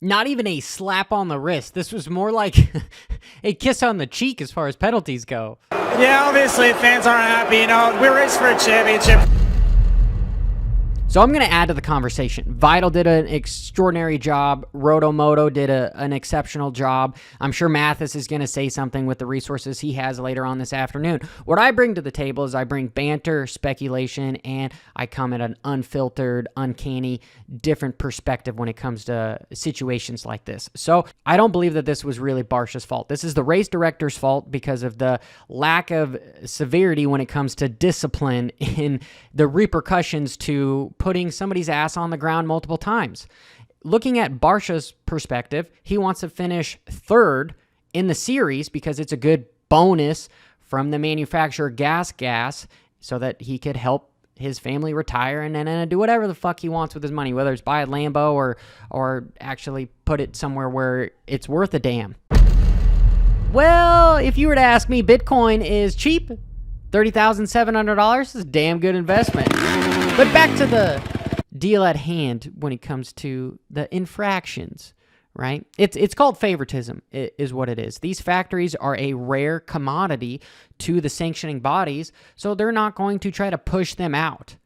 Not even a slap on the wrist. This was more like a kiss on the cheek as far as penalties go. Yeah, obviously fans aren't happy. You know, we're racing for a championship. So I'm going to add to the conversation. Vital did an extraordinary job. Rotomoto did an exceptional job. I'm sure Mathis is going to say something with the resources he has later on this afternoon. What I bring to the table is I bring banter, speculation, and I come at an unfiltered, uncanny, different perspective when it comes to situations like this. So I don't believe that this was really Barcia's fault. This is the race director's fault because of the lack of severity when it comes to discipline in the repercussions to putting somebody's ass on the ground multiple times. Looking at Barcia's perspective, he wants to finish third in the series because it's a good bonus from the manufacturer Gas so that he could help his family retire and then do whatever the fuck he wants with his money, whether it's buy a Lambo or actually put it somewhere where it's worth a damn. Well, if you were to ask me, Bitcoin is cheap. $30,700 is a damn good investment. But back to the deal at hand when it comes to the infractions, right? It's called favoritism, is what it is. These factories are a rare commodity to the sanctioning bodies, so they're not going to try to push them out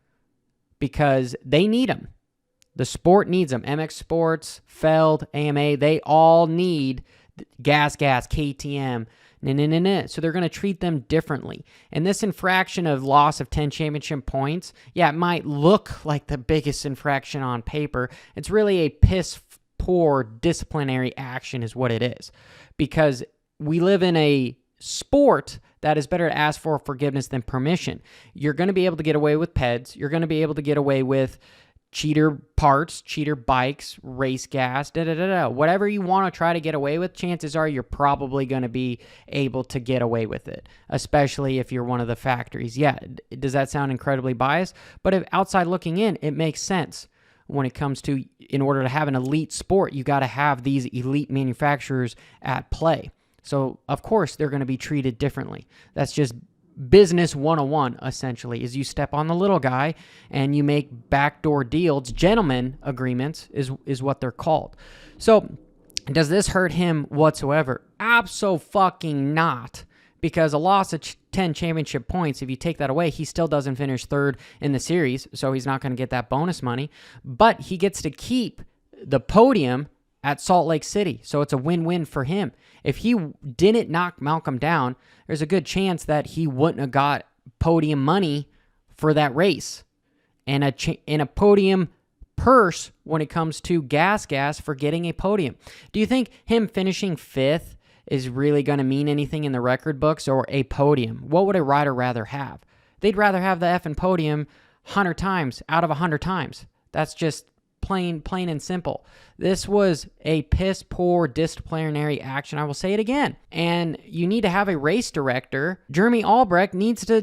because they need them. The sport needs them. MX Sports, Feld, AMA, they all need gas, KTM, So they're going to treat them differently. And this infraction of loss of 10 championship points, yeah, it might look like the biggest infraction on paper. It's really a piss poor disciplinary action is what it is. Because we live in a sport that is better to ask for forgiveness than permission. You're going to be able to get away with PEDs. You're going to be able to get away with cheater parts, cheater bikes, race gas, whatever you want to try to get away with, chances are you're probably going to be able to get away with it, especially if you're one of the factories. Yeah, does that sound incredibly biased? But if outside looking in, it makes sense when it comes to, in order to have an elite sport, you got to have these elite manufacturers at play. So, of course, they're going to be treated differently. That's just business 101, essentially, is you step on the little guy and you make backdoor deals. Gentlemen agreements is what they're called. So does this hurt him whatsoever? Abso-fucking-not. Because a loss of 10 championship points, if you take that away, he still doesn't finish third in the series, so he's not going to get that bonus money. But he gets to keep the podium at Salt Lake City, so it's a win-win for him. If he didn't knock Malcolm down, there's a good chance that he wouldn't have got podium money for that race and a podium purse when it comes to gas for getting a podium. Do you think him finishing fifth is really going to mean anything in the record books or a podium? What would a rider rather have? They'd rather have the effing podium 100 times out of 100 times. That's just plain and simple. This was a piss poor disciplinary action. I will say it again. And you need to have a race director. Jeremy Albrecht needs to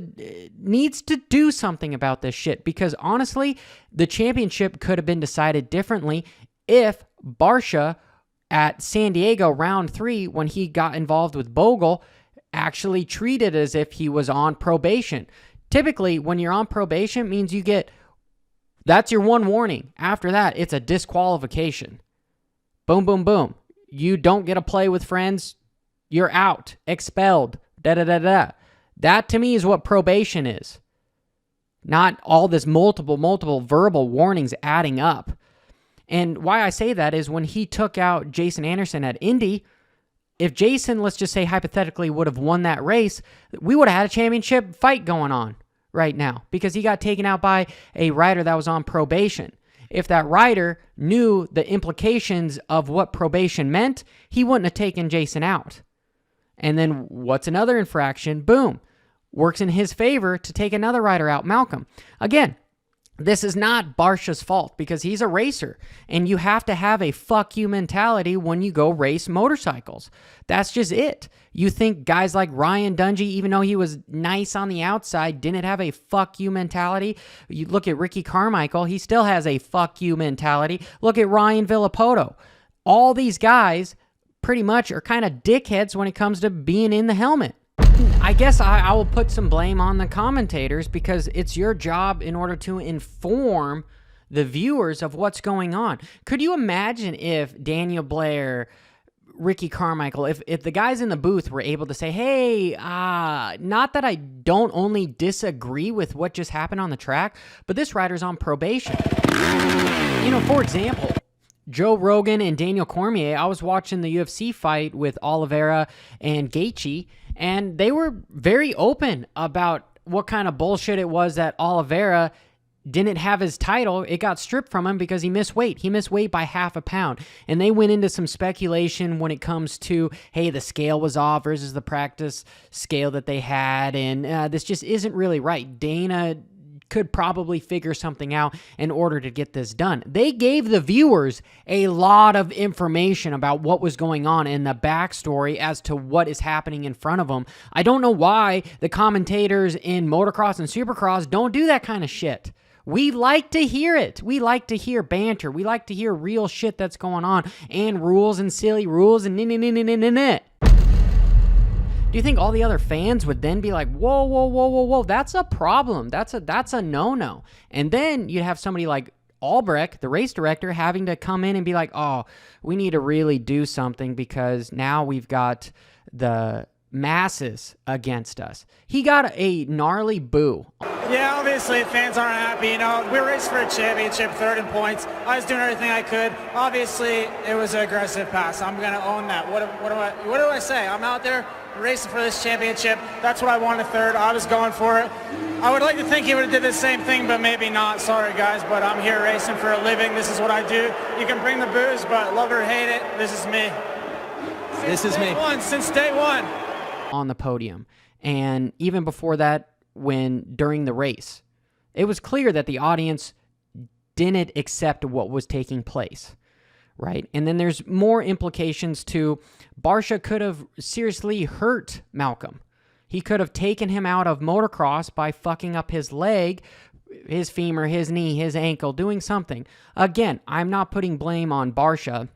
do something about this shit, because honestly, the championship could have been decided differently if Barcia at San Diego round 3, when he got involved with Bogle, actually treated as if he was on probation. Typically, when you're on probation, it means you get that's your one warning. After that, it's a disqualification. Boom, boom, boom. You don't get to play with friends. You're out. Expelled. That to me is what probation is. Not all this multiple verbal warnings adding up. And why I say that is when he took out Jason Anderson at Indy, if Jason, let's just say hypothetically, would have won that race, we would have had a championship fight going on right now, because he got taken out by a rider that was on probation. If that rider knew the implications of what probation meant, he wouldn't have taken Jason out. And then what's another infraction? Boom. Works in his favor to take another rider out, Malcolm. Again, this is not Barcia's fault, because he's a racer, and you have to have a fuck you mentality when you go race motorcycles. That's just it. You think guys like Ryan Dungey, even though he was nice on the outside, didn't have a fuck you mentality? You look at Ricky Carmichael, he still has a fuck you mentality. Look at Ryan Villapoto. All these guys pretty much are kind of dickheads when it comes to being in the helmet. I guess I will put some blame on the commentators, because it's your job in order to inform the viewers of what's going on. Could you imagine if Daniel Blair, Ricky Carmichael, if the guys in the booth were able to say, hey, not that I don't only disagree with what just happened on the track, but this rider's on probation. For example, Joe Rogan and Daniel Cormier, I was watching the UFC fight with Oliveira and Gaethje, and they were very open about what kind of bullshit it was that Oliveira didn't have his title. It got stripped from him because he missed weight. He missed weight by half a pound. And they went into some speculation when it comes to, hey, the scale was off versus the practice scale that they had, and this just isn't really right. Dana could probably figure something out in order to get this done. They gave the viewers a lot of information about what was going on in the backstory as to what is happening in front of them. I don't know why the commentators in motocross and supercross don't do that kind of shit. We like to hear it. We like to hear banter. We like to hear real shit that's going on, and rules and silly rules and Do you think all the other fans would then be like, whoa, whoa, whoa, whoa, whoa, that's a problem. That's a no-no. And then you'd have somebody like Albrecht, the race director, having to come in and be like, oh, we need to really do something because now we've got the masses against us. He got a gnarly boo. Yeah, obviously fans aren't happy. We raced for a championship, third in points. I was doing everything I could. Obviously, it was an aggressive pass. I'm going to own that. What do I say? I'm out there racing for this championship. That's what I wanted third. I was going for it. I would like to think he would have did the same thing, but maybe not. Sorry, guys, but I'm here racing for a living. This is what I do. You can bring the booze, but love it or hate it, this is me. Since day one. On the podium. And even before that, during the race, it was clear that the audience didn't accept what was taking place, right? And then there's more implications to Barcia could have seriously hurt Malcolm. He could have taken him out of motocross by fucking up his leg, his femur, his knee, his ankle, doing something. Again, I'm not putting blame on Barcia.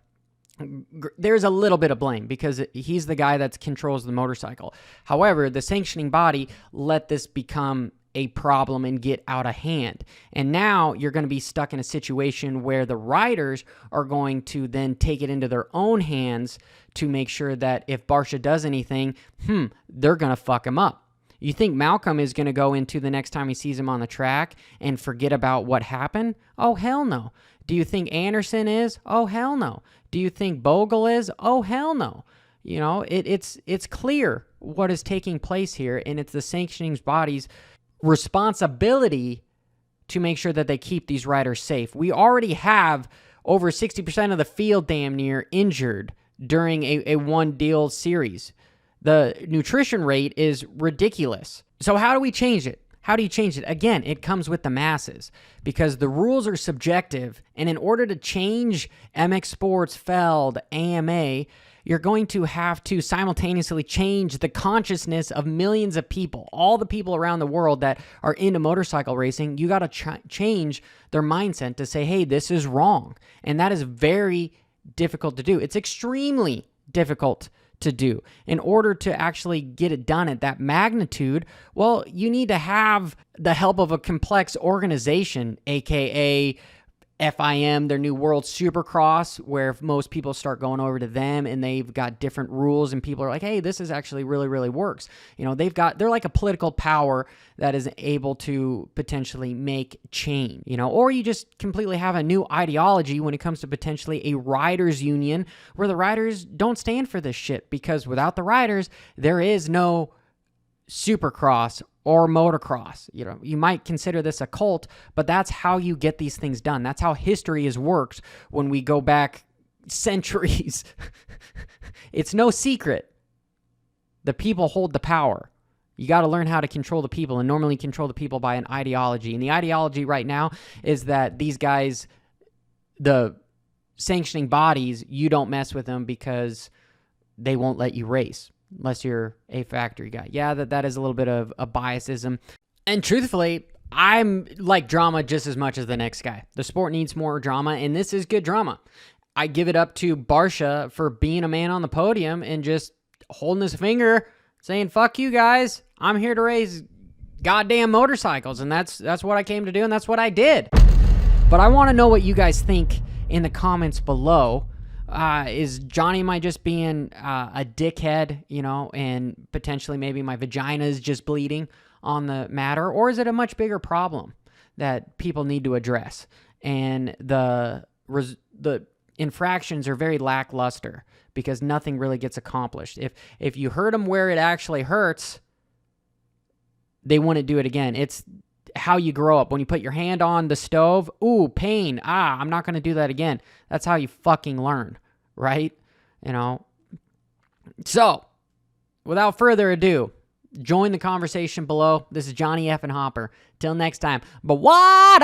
There's a little bit of blame because he's the guy that controls the motorcycle. However, the sanctioning body let this become a problem and get out of hand. And now you're going to be stuck in a situation where the riders are going to then take it into their own hands to make sure that if Barcia does anything, they're going to fuck him up. You think Malcolm is going to go into the next time he sees him on the track and forget about what happened? Oh, hell no. Do you think Anderson is? Oh, hell no. Do you think Bogle is? Oh, hell no. It's clear what is taking place here, and it's the sanctioning body's responsibility to make sure that they keep these riders safe. We already have over 60% of the field damn near injured during a one-deal series. The nutrition rate is ridiculous. So how do we change it? How do you change it? Again, it comes with the masses because the rules are subjective. And in order to change MX Sports, FLAWED, AMA, you're going to have to simultaneously change the consciousness of millions of people, all the people around the world that are into motorcycle racing. You got to change their mindset to say, hey, this is wrong. And that is very difficult to do. It's extremely difficult to do. In order to actually get it done at that magnitude, well, you need to have the help of a complex organization, aka FIM, their new World Supercross, where most people start going over to them and they've got different rules and people are like, hey, this is actually really, really works. They're like a political power that is able to potentially make change, or you just completely have a new ideology when it comes to potentially a riders union where the riders don't stand for this shit, because without the riders, there is no Supercross or motocross. You might consider this a cult, but that's how you get these things done. That's how history has worked when we go back centuries. It's no secret. The people hold the power. You got to learn how to control the people, and normally control the people by an ideology. And the ideology right now is that these guys, the sanctioning bodies, you don't mess with them because they won't let you race unless you're a factory guy. Yeah, that is a little bit of a biasism. And truthfully, I'm like drama just as much as the next guy. The sport needs more drama, and this is good drama. I give it up to Barcia for being a man on the podium and just holding his finger, saying, fuck you guys. I'm here to race goddamn motorcycles, and that's what I came to do, and that's what I did. But I want to know what you guys think in the comments below. Is Johnny am I just being a dickhead, you know, and potentially maybe my vagina is just bleeding on the matter, or is it a much bigger problem that people need to address? And the infractions are very lackluster because nothing really gets accomplished. If you hurt them where it actually hurts, they wouldn't do it again. It's how you grow up. When you put your hand on the stove, ooh, pain. I'm not going to do that again. That's how you fucking learn, right? You know? So, without further ado, join the conversation below. This is Johnny F. and Hopper. Till next time. But what?